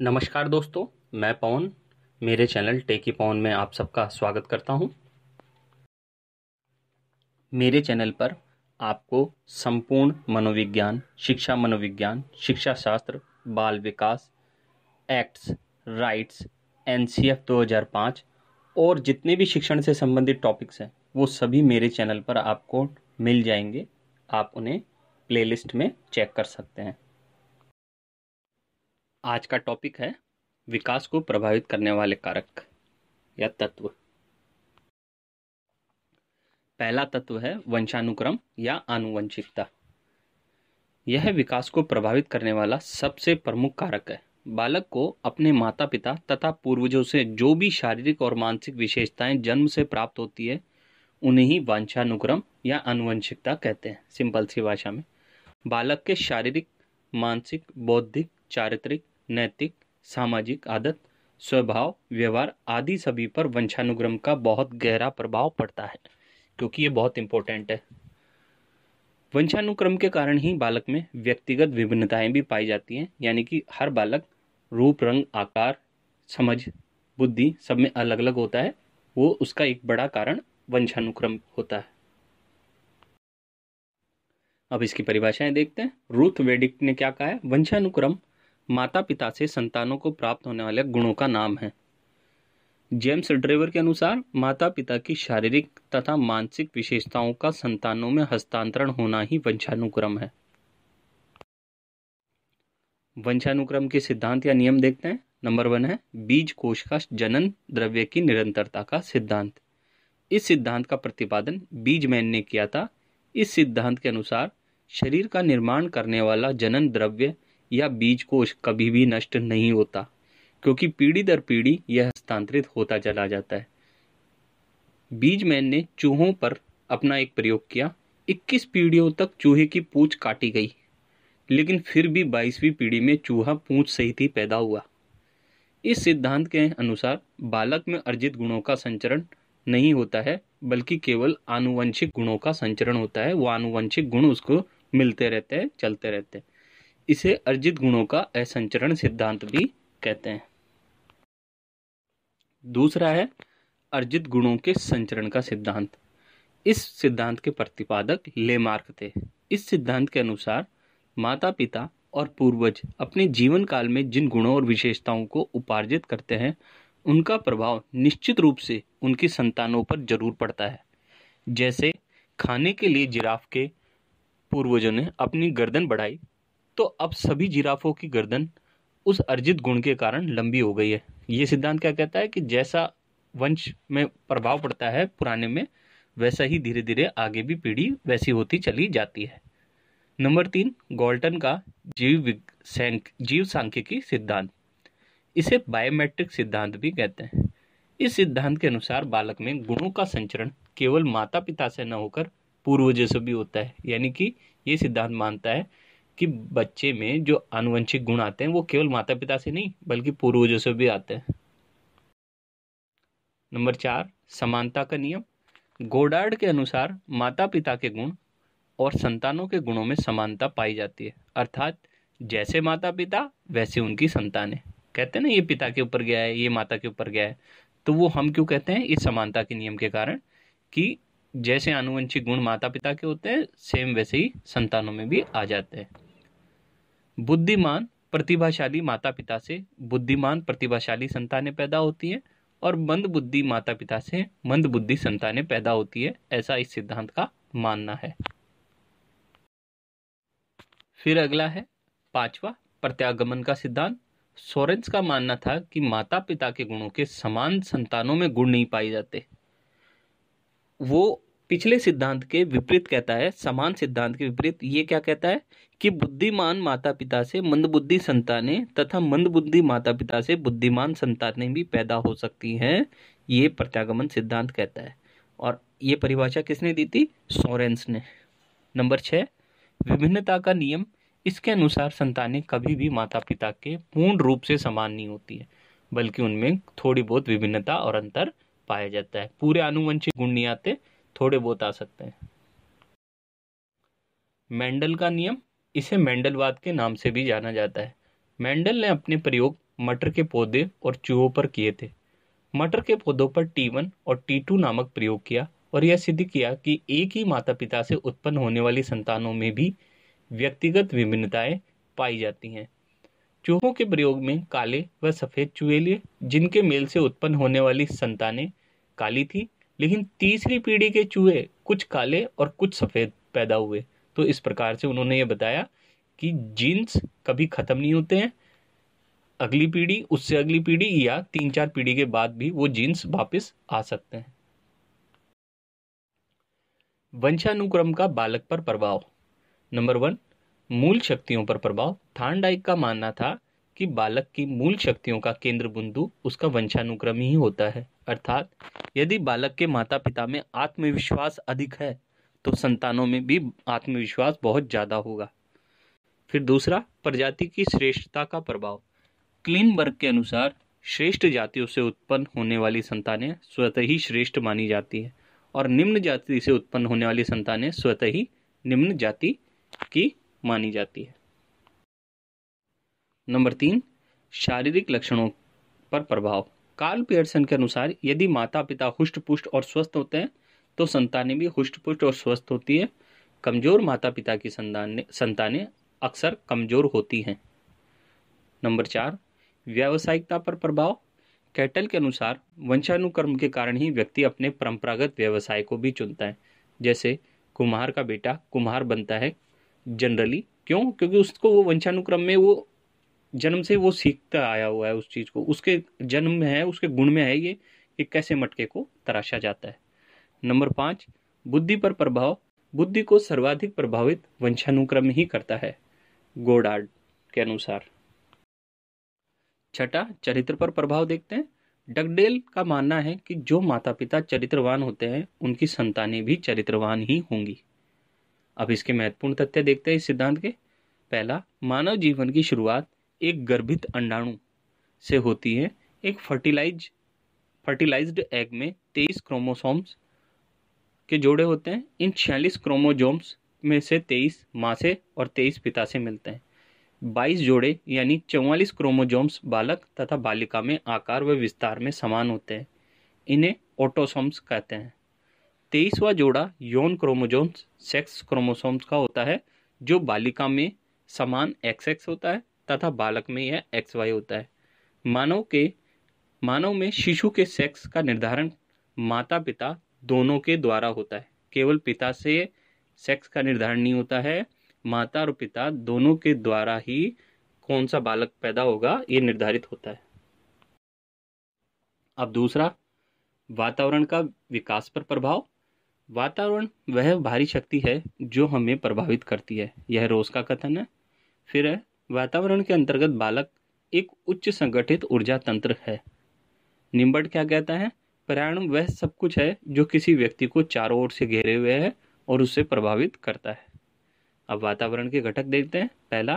नमस्कार दोस्तों, मैं पवन मेरे चैनल टेकी पवन में आप सबका स्वागत करता हूं। मेरे चैनल पर आपको संपूर्ण मनोविज्ञान, शिक्षा शास्त्र, बाल विकास, एक्ट्स, राइट्स, एनसीएफ 2005 और जितने भी शिक्षण से संबंधित टॉपिक्स हैं वो सभी मेरे चैनल पर आपको मिल जाएंगे। आप उन्हें प्लेलिस्ट में चेक कर सकते हैं। आज का टॉपिक है विकास को प्रभावित करने वाले कारक या तत्व। पहला तत्व है वंशानुक्रम या आनुवंशिकता। यह विकास को प्रभावित करने वाला सबसे प्रमुख कारक है। बालक को अपने माता पिता तथा पूर्वजों से जो भी शारीरिक और मानसिक विशेषताएं जन्म से प्राप्त होती है उन्हें ही वंशानुक्रम या आनुवंशिकता कहते हैं। सिंपल सी भाषा में बालक के शारीरिक, मानसिक, बौद्धिक, चारित्रिक, नैतिक, सामाजिक आदत, स्वभाव, व्यवहार आदि सभी पर वंशानुक्रम का बहुत गहरा प्रभाव पड़ता है, क्योंकि ये बहुत इंपॉर्टेंट है। वंशानुक्रम के कारण ही बालक में व्यक्तिगत विभिन्नताएं भी पाई जाती हैं, यानी कि हर बालक रूप, रंग, आकार, समझ, बुद्धि सब में अलग अलग होता है। वो उसका एक बड़ा कारण वंशानुक्रम होता है। अब इसकी परिभाषाएं देखते हैं। रूथ वेडिक ने क्या कहा है? वंशानुक्रम माता पिता से संतानों को प्राप्त होने वाले गुणों का नाम है। जेम्स ड्रेवर के अनुसार माता पिता की शारीरिक तथा मानसिक विशेषताओं का संतानों में हस्तांतरण होना ही वंशानुक्रम है। वंशानुक्रम के सिद्धांत या नियम देखते हैं। नंबर 1 है बीज कोश का जनन द्रव्य की निरंतरता का सिद्धांत। इस सिद्धांत का प्रतिपादन बीजमैन ने किया था। इस सिद्धांत के अनुसार शरीर का निर्माण करने वाला जनन द्रव्य या बीज कोश कभी भी नष्ट नहीं होता, क्योंकि पीढ़ी दर पीढ़ी यह हस्तांतरित होता चला जाता है। बीजमैन ने चूहों पर अपना एक प्रयोग किया। 21 पीढ़ियों तक चूहे की पूंछ काटी गई, लेकिन फिर भी 22वीं पीढ़ी में चूहा पूंछ सहित ही पैदा हुआ। इस सिद्धांत के अनुसार बालक में अर्जित गुणों का संचरण नहीं होता है, बल्कि केवल आनुवंशिक गुणों का संचरण होता है। वो आनुवंशिक गुण उसको मिलते रहते हैं, चलते रहते हैं। इसे अर्जित गुणों का असंचरण सिद्धांत भी कहते हैं। दूसरा है अर्जित गुणों के संचरण का सिद्धांत। इस सिद्धांत के प्रतिपादक लेमार्क थे। इस सिद्धांत के अनुसार माता पिता और पूर्वज अपने जीवन काल में जिन गुणों और विशेषताओं को उपार्जित करते हैं उनका प्रभाव निश्चित रूप से उनकी संतानों पर जरूर पड़ता है। जैसे खाने के लिए जिराफ के पूर्वजों ने अपनी गर्दन बढ़ाई, तो अब सभी जिराफों की गर्दन उस अर्जित गुण के कारण लंबी हो गई है। ये सिद्धांत क्या कहता है कि जैसा वंश में प्रभाव पड़ता है पुराने में, वैसा ही धीरे धीरे आगे भी पीढ़ी वैसी होती चली जाती है। नंबर 3 गॉल्टन का जीव सांख्यिकी सिद्धांत। इसे बायोमेट्रिक सिद्धांत भी कहते हैं। इस सिद्धांत के अनुसार बालक में गुणों का संचरण केवल माता पिता से न होकर पूर्वजों से भी होता है। यानी कि ये सिद्धांत मानता है कि बच्चे में जो आनुवंशिक गुण आते हैं वो केवल माता पिता से नहीं बल्कि पूर्वजों से भी आते हैं। नंबर 4 समानता का नियम। गोडार्ड के अनुसार माता पिता के गुण और संतानों के गुणों में समानता पाई जाती है, अर्थात जैसे माता पिता वैसे उनकी संतानें। कहते हैं ना ये पिता के ऊपर गया है, ये माता के ऊपर गया है, तो वो हम क्यों कहते हैं? इस समानता के नियम के कारण कि जैसे आनुवंशिक गुण माता पिता के होते हैं सेम वैसे ही संतानों में भी आ जाते हैं। बुद्धिमान प्रतिभाशाली माता पिता से बुद्धिमान प्रतिभाशाली संतानें पैदा होती हैं और मंद बुद्धि माता पिता से मंद बुद्धि संतानें पैदा होती है, ऐसा इस सिद्धांत का मानना है। फिर अगला है 5वां प्रत्यागमन का सिद्धांत। सोरेंस का मानना था कि माता पिता के गुणों के समान संतानों में गुण नहीं पाए जाते। वो पिछले सिद्धांत के विपरीत कहता है, समान सिद्धांत के विपरीत ये क्या कहता है कि बुद्धिमान माता पिता से मंदबुद्धि संतानें तथा मंदबुद्धि माता पिता से बुद्धिमान संतानें भी पैदा हो सकती हैं। ये प्रत्यागमन सिद्धांत कहता है, और ये परिभाषा किसने दी थी? सोरेंस ने। नंबर 6 विभिन्नता का नियम। इसके अनुसार संतानें कभी भी माता पिता के पूर्ण रूप से समान नहीं होती है, बल्कि उनमें थोड़ी बहुत विभिन्नता और अंतर पाया जाता है। पूरे आनुवंशिक गुण नहीं आते, थोड़े बहुत आ सकते हैं। मेंडल का नियम। इसे मेंडलवाद के नाम से भी जाना जाता है। मेंडल ने अपने प्रयोग मटर के पौधे और चूहों पर किए थे। मटर के पौधों पर T1 और T2 नामक प्रयोग किया और यह सिद्ध किया कि एक ही माता पिता से उत्पन्न होने वाली संतानों में भी व्यक्तिगत विभिन्नताएं पाई जाती हैं। चूहों के प्रयोग में काले व सफेद चूहे लिए, जिनके मेल से उत्पन्न होने वाली संतानें काली थी, लेकिन तीसरी पीढ़ी के चूहे कुछ काले और कुछ सफेद पैदा हुए। तो इस प्रकार से उन्होंने ये बताया कि जीन्स कभी खत्म नहीं होते हैं, अगली पीढ़ी, उससे अगली पीढ़ी या 3-4 पीढ़ी के बाद भी वो जीन्स वापस आ सकते हैं। वंशानुक्रम का बालक पर प्रभाव। नंबर 1, मूल शक्तियों पर प्रभाव। थार्नडाइक का मानना था कि बालक की मूल शक्तियों का केंद्र बिंदु उसका वंशानुक्रम ही होता है, अर्थात यदि बालक के माता पिता में आत्मविश्वास अधिक है तो संतानों में भी आत्मविश्वास बहुत ज़्यादा होगा। फिर दूसरा, प्रजाति की श्रेष्ठता का प्रभाव। क्लीनबर्ग के अनुसार श्रेष्ठ जातियों से उत्पन्न होने वाली संतानें स्वतः ही श्रेष्ठ मानी जाती है और निम्न जाति से उत्पन्न होने वाली संतानें स्वतः ही निम्न जाति की मानी जाती है। नंबर 3, शारीरिक लक्षणों पर प्रभाव। कार्ल पियर्सन के अनुसार यदि माता पिता हुष्ट पुष्ट और स्वस्थ होते हैं तो संतानें भी हुष्ट पुष्ट और स्वस्थ होती है। कमजोर माता पिता की संतानें अक्सर कमजोर होती हैं। नंबर 4, व्यावसायिकता पर प्रभाव। कैटल के अनुसार वंशानुक्रम के कारण ही व्यक्ति अपने परंपरागत व्यवसाय को भी चुनता है। जैसे कुम्हार का बेटा कुम्हार बनता है जनरली, क्यों? क्योंकि उसको वो वंशानुक्रम में वो जन्म से वो सीखता आया हुआ है उस चीज़ को, उसके जन्म में है, उसके गुण में है ये कि कैसे मटके को तराशा जाता है। नंबर 5, बुद्धि पर प्रभाव। बुद्धि को सर्वाधिक प्रभावित वंशानुक्रम ही करता है, गोडार्ड के अनुसार। छठा, चरित्र पर प्रभाव देखते हैं। डगडेल का मानना है कि जो माता पिता चरित्रवान होते हैं उनकी संतानें भी चरित्रवान ही होंगी। अब इसके महत्वपूर्ण तथ्य देखते हैं इस सिद्धांत के। पहला, मानव जीवन की शुरुआत एक गर्भित अंडाणु से होती है। एक फर्टिलाइज्ड एग में 23 क्रोमोसोम्स के जोड़े होते हैं। इन 46 क्रोमोसोम्स में से 23 माँ से और 23 पिता से मिलते हैं। 22 जोड़े यानी 44 क्रोमोसोम्स बालक तथा बालिका में आकार व विस्तार में समान होते हैं। इन्हें ऑटोसोम्स कहते हैं। 23वां जोड़ा यौन क्रोमोसोम्स सेक्स क्रोमोसोम्स का होता है, जो बालिका में समान XX होता है तथा बालक में यह XY होता है। मानव में शिशु के सेक्स का निर्धारण माता पिता दोनों के द्वारा होता है। केवल पिता से सेक्स का निर्धारण नहीं होता है, माता और पिता दोनों के द्वारा ही कौन सा बालक पैदा होगा ये निर्धारित होता है। अब दूसरा, वातावरण का विकास पर प्रभाव। वातावरण वह भारी शक्ति है जो हमें प्रभावित करती है, यह रोज का कथन है। फिर है, वातावरण के अंतर्गत बालक एक उच्च संगठित ऊर्जा तंत्र है। निम्बर्ट क्या कहता है? पर्यावरण वह सब कुछ है जो किसी व्यक्ति को चारों ओर से घेरे हुए है और उससे प्रभावित करता है। अब वातावरण के घटक देखते हैं। पहला,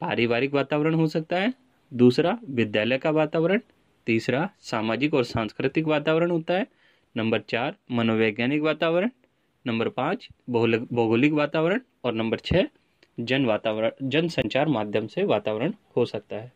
पारिवारिक वातावरण हो सकता है। दूसरा, विद्यालय का वातावरण। तीसरा, सामाजिक और सांस्कृतिक वातावरण होता है। नंबर 4, मनोवैज्ञानिक वातावरण। नंबर 5, भौगोलिक वातावरण। और नंबर 6, जन संचार माध्यम से वातावरण हो सकता है।